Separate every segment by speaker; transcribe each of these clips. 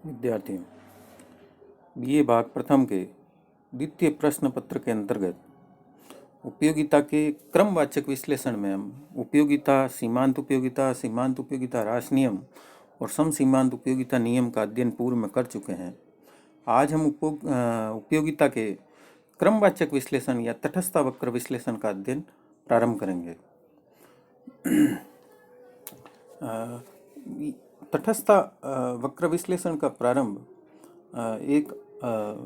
Speaker 1: विद्यार्थियों, बीए भाग प्रथम के द्वितीय प्रश्न पत्र के अंतर्गत उपयोगिता के क्रमवाचक विश्लेषण में हम उपयोगिता, सीमांत उपयोगिता, ह्रास नियम और समसीमांत उपयोगिता नियम का अध्ययन पूर्व में कर चुके हैं। आज हम उपयोगिता के क्रमवाचक विश्लेषण या तटस्थ वक्र विश्लेषण का अध्ययन प्रारंभ करेंगे। तटस्थ वक्र विश्लेषण का प्रारंभ एक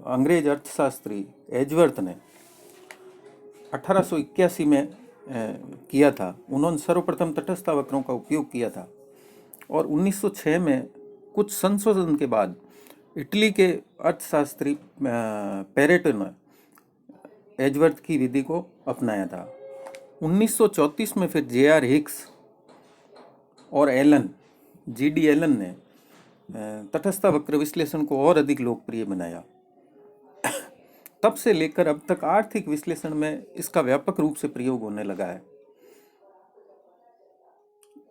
Speaker 1: अंग्रेज अर्थशास्त्री एजवर्थ ने 1881 में किया था। उन्होंने सर्वप्रथम तटस्थ वक्रों का उपयोग किया था और 1906 में कुछ संशोधन के बाद इटली के अर्थशास्त्री पेरेटो ने एजवर्थ की विधि को अपनाया था। 1934 में फिर J.R. हिक्स और G.D. एलन ने तटस्थ वक्र विश्लेषण को और अधिक लोकप्रिय बनाया। तब से लेकर अब तक आर्थिक विश्लेषण में इसका व्यापक रूप से प्रयोग होने लगा है।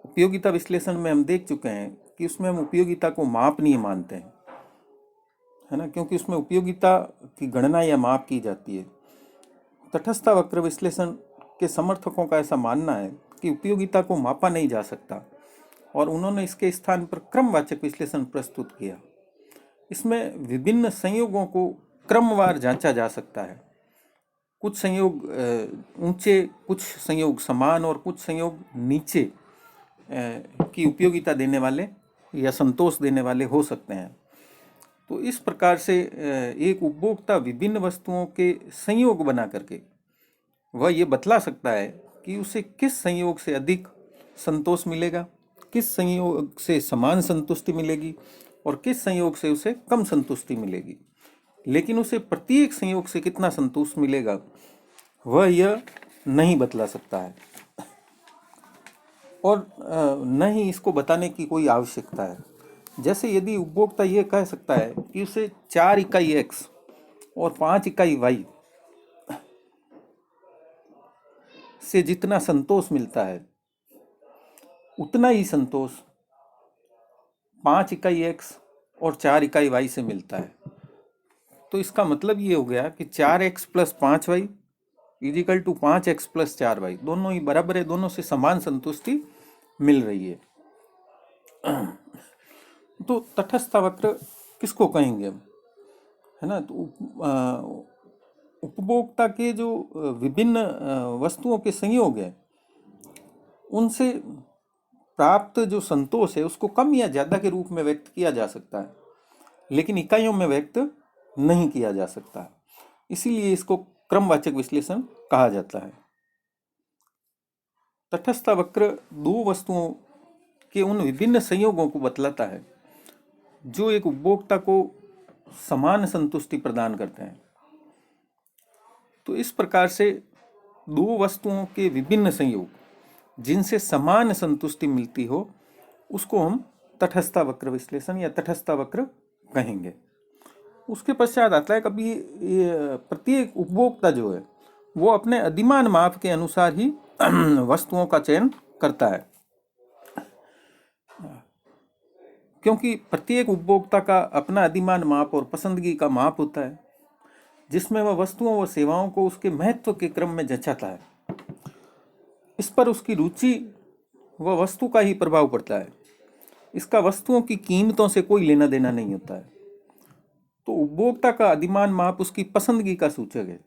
Speaker 1: उपयोगिता विश्लेषण में हम देख चुके हैं कि उसमें हम उपयोगिता को मापनीय मानते हैं, है ना, क्योंकि उसमें उपयोगिता की गणना या माप की जाती है। तटस्थ वक्र विश्लेषण के समर्थकों का ऐसा मानना है कि उपयोगिता को मापा नहीं जा सकता और उन्होंने इसके स्थान पर क्रमवाचक विश्लेषण प्रस्तुत किया। इसमें विभिन्न संयोगों को क्रमवार जांचा जा सकता है। कुछ संयोग ऊंचे, कुछ संयोग समान और कुछ संयोग नीचे की उपयोगिता देने वाले या संतोष देने वाले हो सकते हैं। तो इस प्रकार से एक उपभोक्ता विभिन्न वस्तुओं के संयोग बना करके वह ये बतला सकता है कि उसे किस संयोग से अधिक संतोष मिलेगा, किस संयोग से समान संतुष्टि मिलेगी और किस संयोग से उसे कम संतुष्टि मिलेगी। लेकिन उसे प्रत्येक संयोग से कितना संतोष मिलेगा वह यह नहीं बतला सकता है और न ही इसको बताने की कोई आवश्यकता है। जैसे यदि उपभोक्ता यह कह सकता है कि उसे 4 इकाई x और 5 इकाई y से जितना संतोष मिलता है उतना ही संतोष 5 इकाई x और 4 इकाई y से मिलता है, तो इसका मतलब ये हो गया कि 4x + 5y = 5x + 4y, दोनों ही बराबर है, दोनों से समान संतुष्टि मिल रही है। तो तटस्थ वक्र किसको कहेंगे हम, है ना। तो उपभोक्ता के जो विभिन्न वस्तुओं के संयोग है उनसे प्राप्त जो संतोष है उसको कम या ज़्यादा के रूप में व्यक्त किया जा सकता है, लेकिन इकाइयों में व्यक्त नहीं किया जा सकता। इसीलिए इसको क्रमवाचक विश्लेषण कहा जाता है। तटस्थ वक्र दो वस्तुओं के उन विभिन्न संयोगों को बतलाता है जो एक उपभोक्ता को समान संतुष्टि प्रदान करते हैं। तो इस प्रकार से दो वस्तुओं के विभिन्न संयोग जिनसे समान संतुष्टि मिलती हो उसको हम तटस्थ वक्र विश्लेषण या तटस्थ वक्र कहेंगे। उसके पश्चात आता है कभी प्रत्येक उपभोक्ता जो है वो अपने अधिमान माप के अनुसार ही वस्तुओं का चयन करता है, क्योंकि प्रत्येक उपभोक्ता का अपना अधिमान माप और पसंदगी का माप होता है जिसमें वह वस्तुओं व सेवाओं को उसके महत्व के क्रम में जचाता है। इस पर उसकी रुचि व वस्तु का ही प्रभाव पड़ता है। इसका वस्तुओं की कीमतों से कोई लेना देना नहीं होता है। तो उपभोक्ता का अधिमान माप उसकी पसंदगी का सूचक है।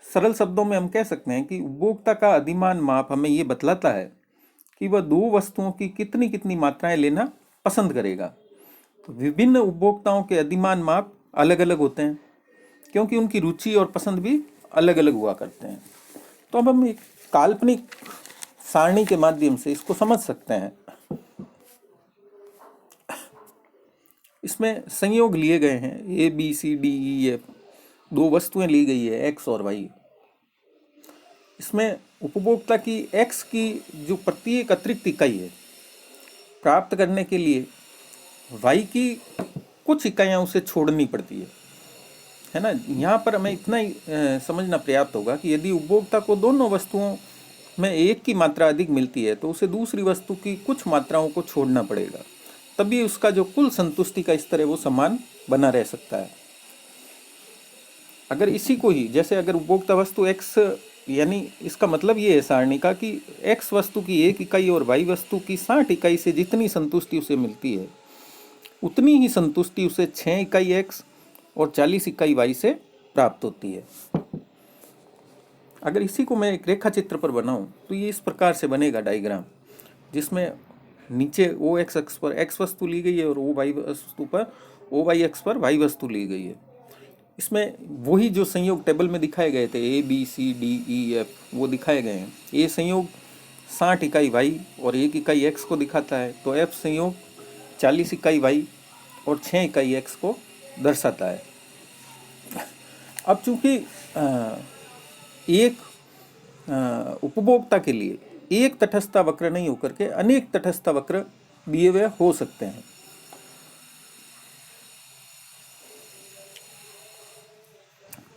Speaker 1: सरल शब्दों में हम कह सकते हैं कि उपभोक्ता का अधिमान माप हमें ये बतलाता है कि वह दो वस्तुओं की कितनी कितनी मात्राएं लेना पसंद करेगा। विभिन्न उपभोक्ताओं के अधिमान माप अलग अलग होते हैं क्योंकि उनकी रुचि और पसंद भी अलग अलग हुआ करते हैं। तो अब हम एक काल्पनिक सारणी के माध्यम से इसको समझ सकते हैं। इसमें संयोग लिए गए हैं A B C D E F, दो वस्तुएं ली गई है x और y। इसमें उपभोक्ता की x की जो प्रत्येक अतिरिक्त इकाई है प्राप्त करने के लिए y की कुछ इकाइयां उसे छोड़नी पड़ती है ना। यहाँ पर हमें इतना ही समझना पर्याप्त होगा कि यदि उपभोक्ता को दोनों वस्तुओं में एक की मात्रा अधिक मिलती है तो उसे दूसरी वस्तु की कुछ मात्राओं को छोड़ना पड़ेगा। तभी उसका जो कुल संतुष्टि का स्तर है वो समान बना रह सकता है। अगर इसी को ही, जैसे अगर उपभोक्ता वस्तु x, यानी इसका मतलब ये है सारणी का कि x वस्तु की 1 इकाई और y वस्तु की 60 इकाई से जितनी संतुष्टि उसे मिलती है उतनी ही संतुष्टि उसे 6 इकाई x और 40 इकाई y से प्राप्त होती है। अगर इसी को मैं एक रेखा चित्र पर बनाऊं तो ये इस प्रकार से बनेगा डायग्राम, जिसमें नीचे ओ एक्स अक्ष पर x वस्तु ली गई है और ओ वाई वस्तु पर, ओ वाई अक्ष पर y वस्तु ली गई है। इसमें वही जो संयोग टेबल में दिखाए गए थे A B C D E F वो दिखाए गए हैं। A संयोग 60 इकाई y और 1 इकाई x को दिखाता है, तो F संयोग 40 इकाई y और 6 इकाई x को दर्शाता है। अब चूंकि एक उपभोक्ता के लिए एक तटस्थता वक्र नहीं होकर के अनेक तटस्थता वक्र दिए हुए हो सकते हैं,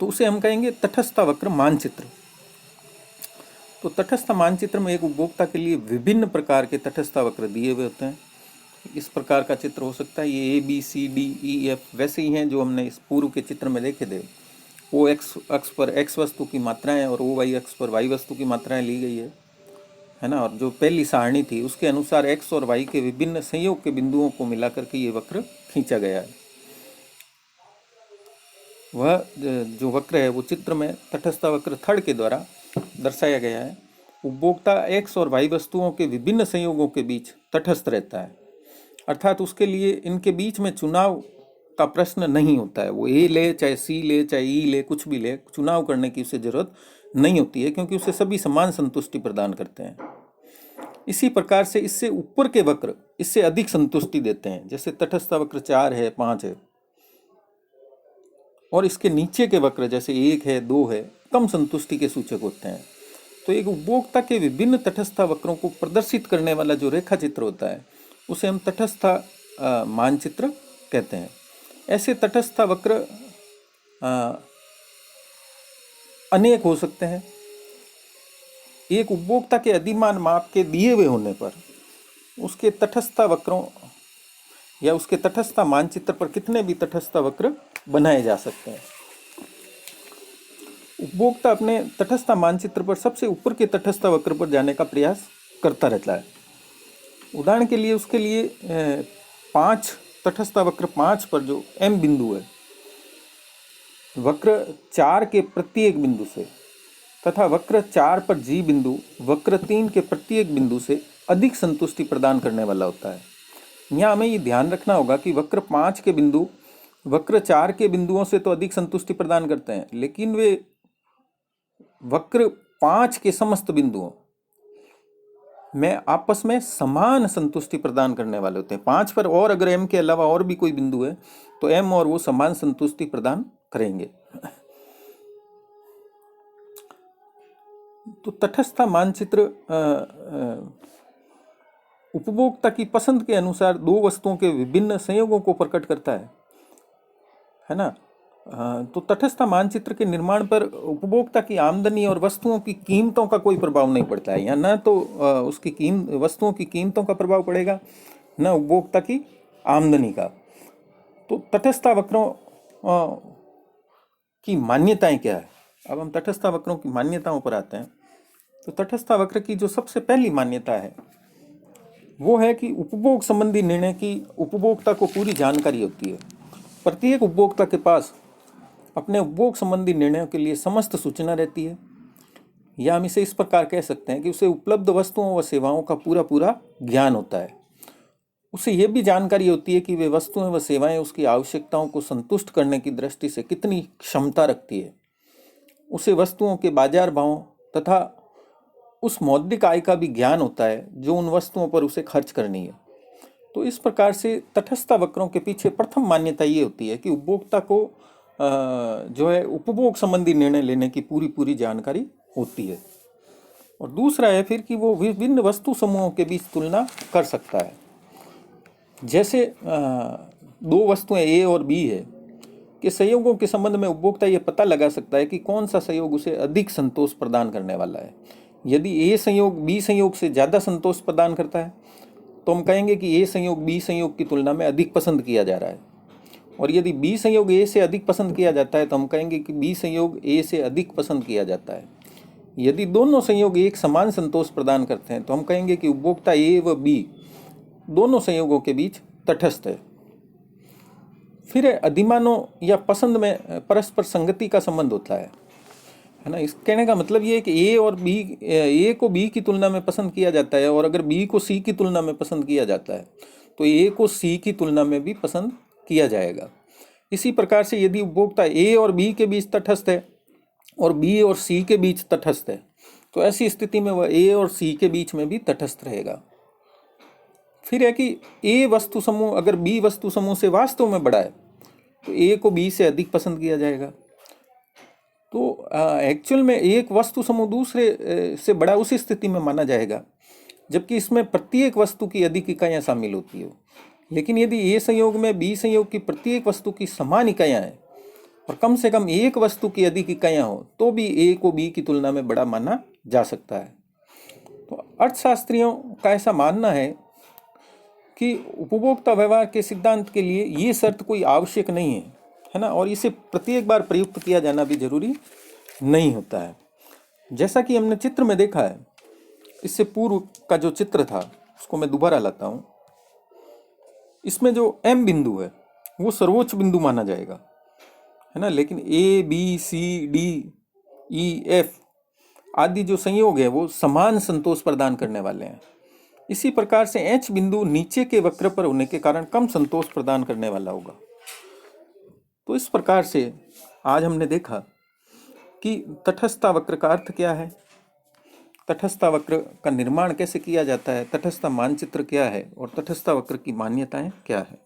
Speaker 1: तो उसे हम कहेंगे तटस्थता वक्र मानचित्र। तो तटस्थ मानचित्र में एक उपभोक्ता के लिए विभिन्न प्रकार के तटस्थता वक्र दिए हुए होते हैं। इस प्रकार का चित्र हो सकता है। ये A B C D E F वैसे ही हैं जो हमने इस पूर्व के चित्र में देखे थे। O x अक्ष पर x वस्तु की मात्राएं और O y अक्ष पर y वस्तु की मात्राएं ली गई है ना। और जो पहली सारणी थी उसके अनुसार x और y के विभिन्न संयोग के बिंदुओं को मिलाकर के ये वक्र खींचा गया है। वह जो वक्र है वो चित्र में तटस्थ वक्र थर्ड के द्वारा दर्शाया गया है। उपभोक्ता x और y वस्तुओं के विभिन्न संयोगों के बीच तटस्थ रहता है, अर्थात उसके लिए इनके बीच में चुनाव का प्रश्न नहीं होता है। वो A ले चाहे C ले चाहे E ले, कुछ भी ले, चुनाव करने की उसे जरूरत नहीं होती है, क्योंकि उसे सभी समान संतुष्टि प्रदान करते हैं। इसी प्रकार से इससे ऊपर के वक्र इससे अधिक संतुष्टि देते हैं, जैसे तटस्थ वक्र 4 है, 5 है, और इसके नीचे के वक्र जैसे 1 है, 2 है, कम संतुष्टि के सूचक होते हैं। तो एक उपभोक्ता के विभिन्न तटस्थ वक्रों को प्रदर्शित करने वाला जो रेखा चित्र होता है उसे हम तटस्थ मानचित्र कहते हैं। ऐसे तटस्थ वक्र अनेक हो सकते हैं। एक उपभोक्ता के अधिमान माप के दिए हुए होने पर उसके तटस्थ वक्रों या उसके तटस्थ मानचित्र पर कितने भी तटस्थ वक्र बनाए जा सकते हैं। उपभोक्ता अपने तटस्थ मानचित्र पर सबसे ऊपर के तटस्थ वक्र पर जाने का प्रयास करता रहता है। उदाहरण के लिए उसके लिए 5 तटस्थ वक्र 5 पर जो M बिंदु है, वक्र 4 के प्रत्येक बिंदु से तथा वक्र 4 पर G बिंदु वक्र 3 के प्रत्येक बिंदु से अधिक संतुष्टि प्रदान करने वाला होता है। यहाँ हमें ये ध्यान रखना होगा कि वक्र 5 के बिंदु वक्र 4 के बिंदुओं से तो अधिक संतुष्टि प्रदान करते हैं, लेकिन वे वक्र 5 के समस्त बिंदुओं में आपस में समान संतुष्टि प्रदान करने वाले होते हैं। 5 पर और अगर M के अलावा और भी कोई बिंदु है तो M और वो समान संतुष्टि प्रदान करेंगे। तो तटस्थ मानचित्र उपभोक्ता की पसंद के अनुसार दो वस्तुओं के विभिन्न संयोगों को प्रकट करता है ना। तो तटस्थ मानचित्र के निर्माण पर उपभोक्ता की आमदनी और वस्तुओं की कीमतों का कोई प्रभाव नहीं पड़ता है। या न तो उसकी वस्तुओं की कीमतों का प्रभाव पड़ेगा, न उपभोक्ता की आमदनी का। तो तटस्थ वक्रों की मान्यताएं क्या है। अब हम तटस्थ वक्रों की मान्यताओं पर आते हैं। तो तटस्थ वक्र की जो सबसे पहली मान्यता है वो है कि उपभोग संबंधी निर्णय की उपभोक्ता को पूरी जानकारी होती है। प्रत्येक उपभोक्ता के पास अपने उपभोग संबंधी निर्णयों के लिए समस्त सूचना रहती है, या हम इसे इस प्रकार कह सकते हैं कि उसे उपलब्ध वस्तुओं व सेवाओं का पूरा पूरा ज्ञान होता है। उसे यह भी जानकारी होती है कि वे वस्तुएं व सेवाएं उसकी आवश्यकताओं को संतुष्ट करने की दृष्टि से कितनी क्षमता रखती है। उसे वस्तुओं के बाजार भाव तथा उस मौद्रिक आय का भी ज्ञान होता है जो उन वस्तुओं पर उसे खर्च करनी है। तो इस प्रकार से तटस्थ वक्रों के पीछे प्रथम मान्यता ये होती है कि उपभोक्ता को जो है उपभोग संबंधी निर्णय लेने की पूरी पूरी जानकारी होती है। और दूसरा है फिर कि वो विभिन्न वस्तु समूहों के बीच तुलना कर सकता है। जैसे दो वस्तुएं A और B है के संयोगों के संबंध में उपभोक्ता ये पता लगा सकता है कि कौन सा संयोग उसे अधिक संतोष प्रदान करने वाला है। यदि A संयोग B संयोग से ज़्यादा संतोष प्रदान करता है तो हम कहेंगे कि ए संयोग बी संयोग की तुलना में अधिक पसंद किया जा रहा है। और यदि बी संयोग ए से अधिक पसंद किया जाता है तो हम कहेंगे कि बी संयोग ए से अधिक पसंद किया जाता है। यदि दोनों संयोग एक समान संतोष प्रदान करते हैं तो हम कहेंगे कि उपभोक्ता ए व बी दोनों संयोगों के बीच तटस्थ है। फिर अधिमानों या पसंद में परस्पर संगति का संबंध होता है ना। इस कहने का मतलब ये है कि ए और बी, ए को बी की तुलना में पसंद किया जाता है, और अगर बी को सी की तुलना में पसंद किया जाता है तो ए को सी की तुलना में भी पसंद किया जाएगा। इसी प्रकार से यदि उपभोक्ता ए और बी के बीच तटस्थ है और बी और सी के बीच तटस्थ है तो ऐसी स्थिति में वह ए और सी के बीच में भी तटस्थ रहेगा। फिर है कि ए वस्तु समूह अगर बी वस्तु समूह से वास्तव में बड़ा है तो ए को बी से अधिक पसंद किया जाएगा। तो एक्चुअल में एक वस्तु समूह दूसरे से बड़ा उसी स्थिति में माना जाएगा जबकि इसमें प्रत्येक वस्तु की अधिक इकाइयाँ शामिल होती हो। लेकिन यदि ए संयोग में बी संयोग की प्रत्येक वस्तु की समान इकाइयाँ हैं और कम से कम एक वस्तु की अधिक इकाइयाँ हो तो भी ए को बी की तुलना में बड़ा माना जा सकता है। तो अर्थशास्त्रियों का ऐसा मानना है कि उपभोक्ता व्यवहार के सिद्धांत के लिए ये शर्त कोई आवश्यक नहीं है ना, और इसे प्रत्येक बार प्रयुक्त किया जाना भी जरूरी नहीं होता है। जैसा कि हमने चित्र में देखा है, इससे पूर्व का जो चित्र था उसको मैं दोबारा लाता हूँ। इसमें जो एम बिंदु है वो सर्वोच्च बिंदु माना जाएगा, है ना, लेकिन A B C D E F आदि जो संयोग है वो समान संतोष प्रदान करने वाले हैं। इसी प्रकार से एच बिंदु नीचे के वक्र पर होने के कारण कम संतोष प्रदान करने वाला होगा। तो इस प्रकार से आज हमने देखा कि तटस्थता वक्र का अर्थ क्या है, तटस्थता वक्र का निर्माण कैसे किया जाता है, तटस्थता मानचित्र क्या है और तटस्थता वक्र की मान्यताएं क्या है।